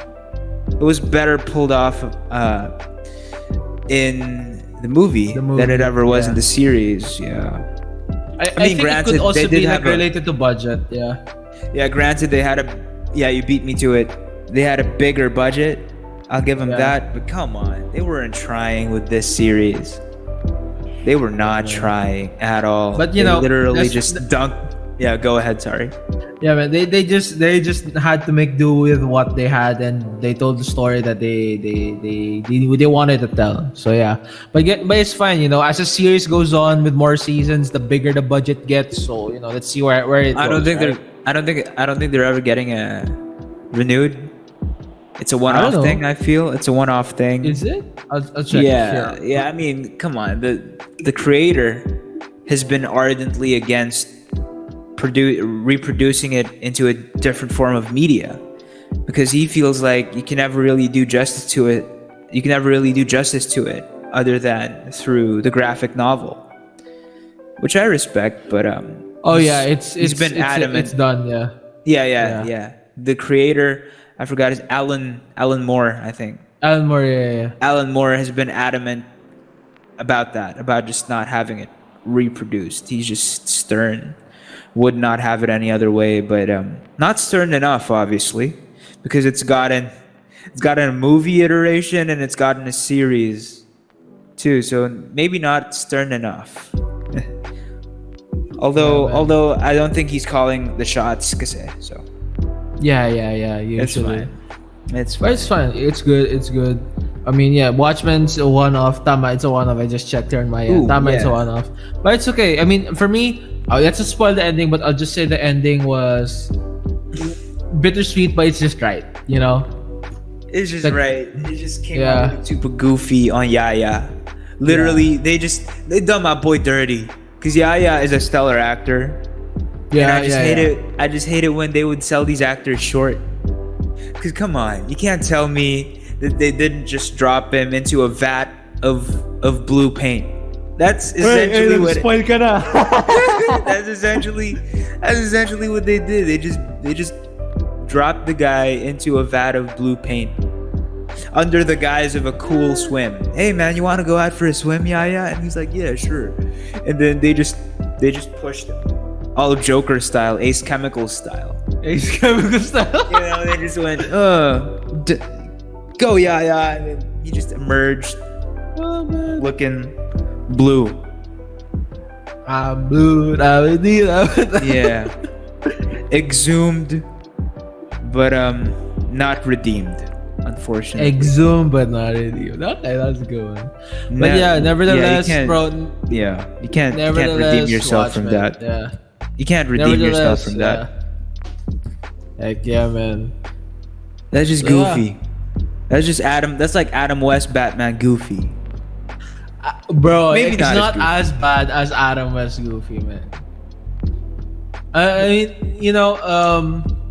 It was better pulled off in the movie than it ever was in the series. Yeah. I think granted, it could also they be did like have related to budget. Yeah. Yeah, granted they had you beat me to it. They had a bigger budget. I'll give them that. But come on, they weren't trying with this series. They were not trying at all. But you they know, literally just dunked. Yeah, go ahead. Sorry. Yeah, man. They just had to make do with what they had, and they told the story that they wanted to tell. So yeah, but it's fine. You know, as the series goes on with more seasons, the bigger the budget gets. So you know, let's see where it goes. I don't think they're ever getting renewed. It's a one-off thing. I feel it's a one-off thing. Is it? I'll check. Yeah. I mean, come on. The creator has been ardently against reproducing it into a different form of media, because he feels like you can never really do justice to it. You can never really do justice to it other than through the graphic novel, which I respect. But he's been adamant. It's done. Yeah. Yeah. The creator, I forgot his Alan Moore, I think. Alan Moore, yeah. Alan Moore has been adamant about that, about just not having it reproduced. He's just stern. Would not have it any other way, but not stern enough, obviously, because it's gotten a movie iteration and it's gotten a series too. So maybe not stern enough. Although I don't think he's calling the shots, so. Yeah. Usually. It's fine. But it's fine. It's good. I mean, yeah, Watchmen's a one-off. Tama, it's a one-off. I just checked here on my end. Tama, it's a one-off. But it's okay. I mean, for me, let's just spoil the ending, but I'll just say the ending was bittersweet, but it's just right, you know? It's just right. It just came out looking super goofy on Yaya. Literally, they done my boy dirty. Because Yaya is a stellar actor. Yeah, and I just hate it when they would sell these actors short. Because come on, you can't tell me that they didn't just drop him into a vat of blue paint. That's essentially what. Spoil ka na. That's essentially what they did. They just dropped the guy into a vat of blue paint under the guise of a cool swim. Hey man, you want to go out for a swim, Yaya? And he's like, yeah, sure. And then they just pushed him. All Joker style, Ace Chemical style. Ace Chemical style. You know, they just went, go Yaya, and then he just emerged, looking blue. I'm blue. Yeah, exhumed, but not redeemed, unfortunately. Exhumed, but not redeemed. Okay, that's a good one. But nevertheless, bro. Yeah, you can't redeem yourself from that. Yeah. You can't redeem yourself from that. Like, yeah, man. That's just So, goofy. That's just Adam. That's like Adam West Batman Goofy. Bro, Maybe it's not as not goofy. as bad as Adam West Goofy, man. I mean, you know,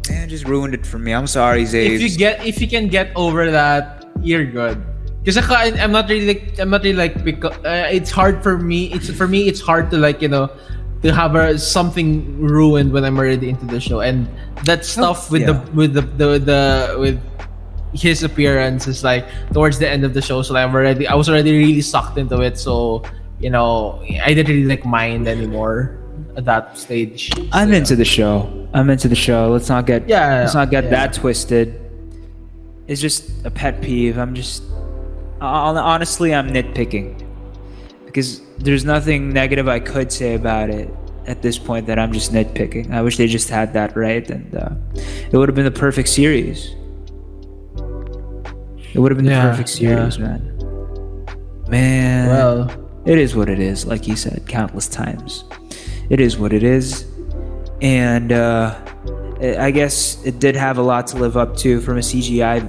Man, it just ruined it for me. I'm sorry, Zaves. if you can get over that, you're good. Because I'm not really like because it's hard for me. It's hard to like, you know, to have something ruined when I'm already into the show, and that stuff with yeah. with his appearance is like towards the end of the show. So I was already really sucked into it. So, you know, I didn't really like mind anymore at that stage. I'm So, into the show. Let's not get that twisted. It's just a pet peeve. Honestly, I'm nitpicking because there's nothing negative I could say about it at this point. That I'm just nitpicking. I wish they just had that right, and it would have been the perfect series. It would have been the perfect series, man. Man, well, it is what it is. Like he said countless times, it is what it is, and I guess it did have a lot to live up to from a CGI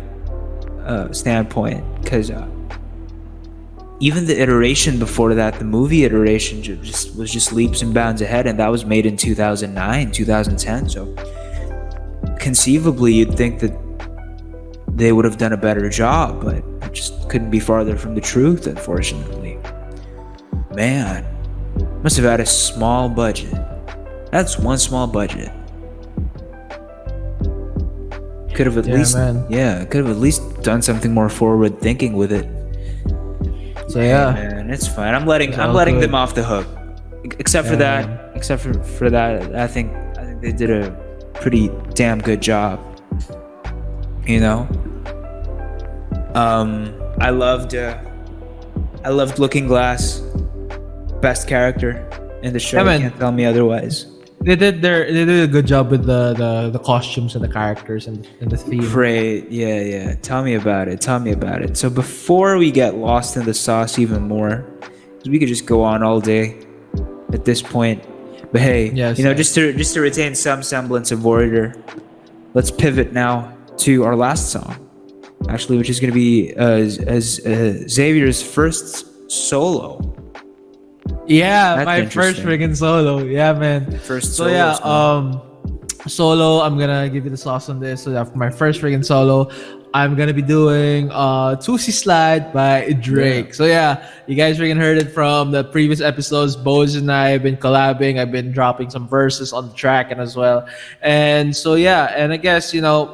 standpoint, because even the iteration before that, the movie iteration, was just leaps and bounds ahead, and that was made in 2009, 2010. So conceivably, you'd think that they would have done a better job, but it just couldn't be farther from the truth, unfortunately. Man, must have had a small budget. That's one small budget. Could have at least done something more forward thinking with it. so yeah. Man, it's fine. I'm letting good. them off the hook. Except for that, I think they did a pretty damn good job. You know, I loved Looking Glass, best character in the show. Yeah, man. You can't tell me otherwise. They did a good job with the costumes and the characters and the theme. Great, yeah. Tell me about it. So before we get lost in the sauce even more, 'cause we could just go on all day at this point. But hey, Yes, just to retain some semblance of order, let's pivot now to our last song, actually, which is going to be Xavier's first solo. Yeah, That's my first interesting. friggin' solo. Yeah, man. First So solo yeah, song. solo. I'm gonna give you the sauce on this. So yeah, for my first friggin' solo, I'm gonna be doing Toosie Slide by Drake. Yeah. So yeah, you guys freaking heard it from the previous episodes. Boz and I have been collabing. I've been dropping some verses on the track and as well. And so yeah, and I guess, you know,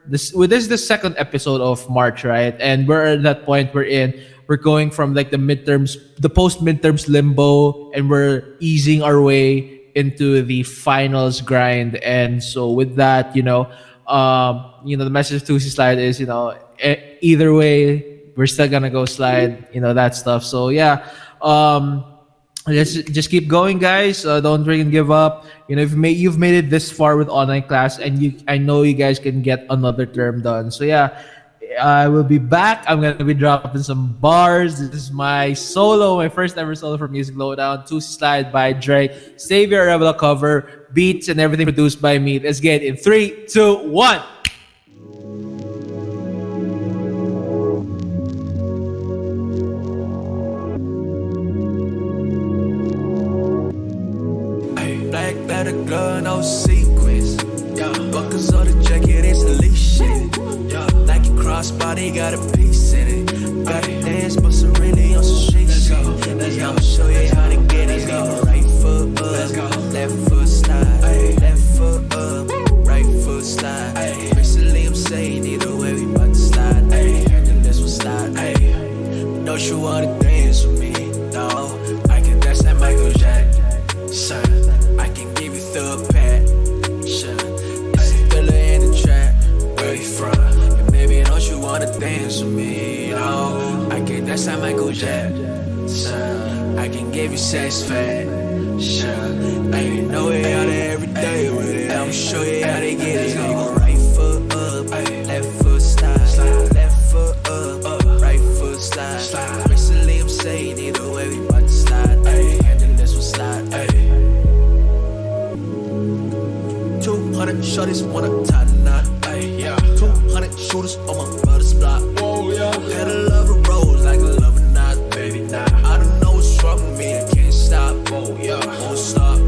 this is the second episode of March, right? And we're at that point we're going from like the post midterms limbo, and we're easing our way into the finals grind. And so with that, you know, the message of Toosie Slide is, you know, either way, we're still gonna go slide, you know, that stuff. So yeah, let's just keep going, guys. Don't freaking give up. You know, you've made it this far with online class, and I know you guys can get another term done. So yeah, I will be back. I'm gonna be dropping some bars. This is my first ever solo for Music Lowdown. Toosie Slide by Drake. Savior Rebel cover, beats and everything produced by me. Let's get it in 3, 2, 1. Black leather glove, no sequins. Buckles on the jacket, it's elite shit. Nike crossbody, got a piece in it. Got a dance, but some really on some street shit. I'ma show you how to get it. Right foot up, left foot slide. Left foot up, right foot slide. Recently I'm saying either way we bout to slide. And this will slide. Don't you wanna dance with me? No, I can dance like Michael Jackson. I can give you the passion. It's a thriller in the trap. Where you from? And baby, don't you wanna dance with me? No, I can dance like Michael Jackson. I can give you satisfaction. And you know it out there every day with it. I'ma show you how to get it. Right foot up, left foot slide. Left foot up, right foot slide. Recently I'm saying either way we bout to slide. And then this will slide. 200 shorty just wanna tie the knot. Ay, yeah. 200 shooters on my brother's block. Whoa, yeah. Had a lover rose like a lover knot, baby. Nah. I don't know what's wrong with me, I can't stop. Oh, yeah. Won't stop.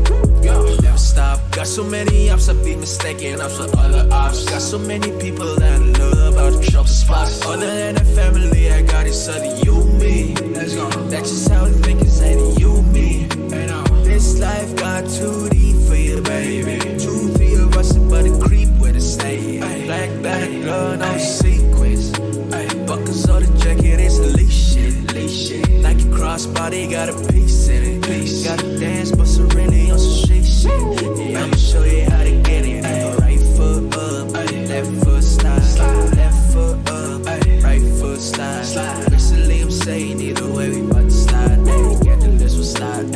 Yeah. Never stop. Got so many ops, I be mistaken ops for other ops. Got so many people that I love about the trouble spots. Other than that family, I got this other you, me. Let's go. That's just how I think is ain't you, me. This life got too deep for you, baby. 2, 3 of us, but a creep with a snake. Black glove, no sequence. Buckles of the jacket, it's leash shit. Like a crossbody, got a piece in it. Gotta dance, but so really on some street shit. Yeah, I'ma show you how to get it. Right foot up, left foot slide. Left foot up, right foot slide. Recently I'm saying either way we bout to slide. Get the list will slide.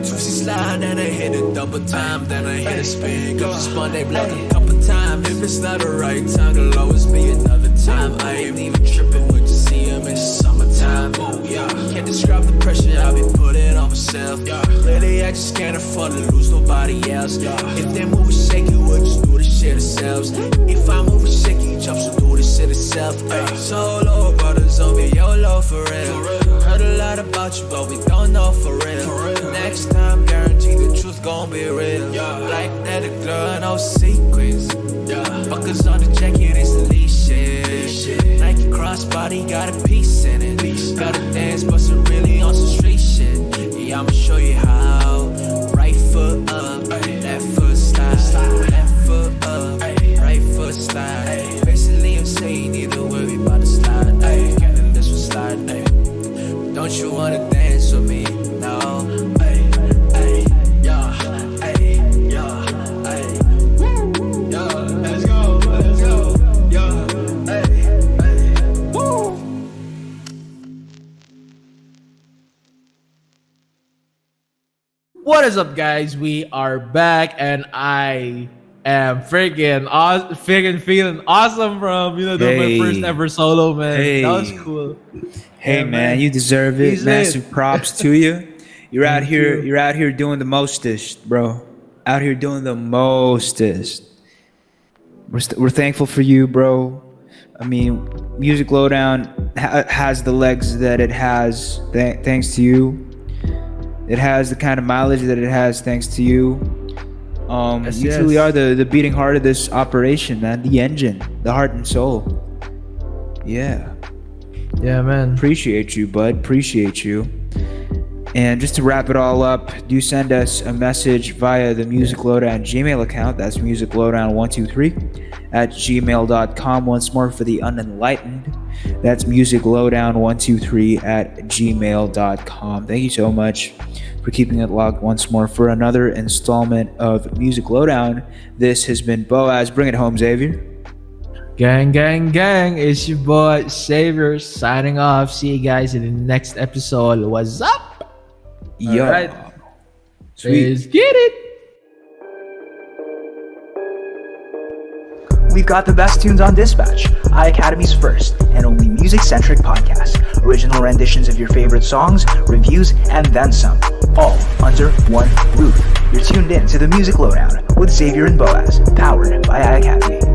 Toosie slide, then I hit it double time, then I hit a spin. Go spun, they block a couple times. If it's not the right time, there'll always be another time. I ain't even tripping with to see him in summertime. Oh yeah, can't describe the pressure I be putting on myself. Lately I just can't afford to lose nobody else. If they move shaky, we'll just do the shit ourselves. If I move shaky, jumps will do the shit itself. Solo brothers on me, YOLO for real. Heard a lot about you, but we don't know for real. Next time, guarantee the truth gon' be real. Like that, a glove, no sequence. Buckles on the jacket, it's the leash shit. Nike crossbody, got a piece in it. Gotta dance, but some really on some street shit. Yeah, I'ma show you how. Right foot up, left foot slide. Left foot up, right foot slide. Basically, I'm saying either way we bout to slide. Get the list will slide. Don't you wanna dance with me? No. Let's go. Woo. What is up, guys? We are back, and I am freaking feeling awesome from my first ever solo, man. Hey. That was cool. Hey, Yeah, man, you deserve it. He's Massive props to you. You're out Thank here. you. You're out here doing the mostest, bro. Out here doing the mostest. We're thankful for you, bro. I mean, Music Lowdown has the legs that it has thanks to you. It has the kind of mileage that it has thanks to you. You truly are the beating heart of this operation, man. The engine, the heart and soul. Yeah. Yeah, man. Appreciate you, bud. Appreciate you. And just to wrap it all up, do send us a message via the Music Lowdown Gmail account. That's musiclowdown123@gmail.com. Once more for the unenlightened. That's musiclowdown123@gmail.com. Thank you so much for keeping it locked once more for another installment of Music Lowdown. This has been Boaz. Bring it home, Xavier. Gang. It's your boy, Xavier, signing off. See you guys in the next episode. What's up? Yo. Alright. Sweet. Let's get it. We've got the best tunes on Dispatch, iACADEMY's first and only music-centric podcast. Original renditions of your favorite songs, reviews, and then some. All under one roof. You're tuned in to the Music Lowdown with Xavier and Boaz, powered by iACADEMY.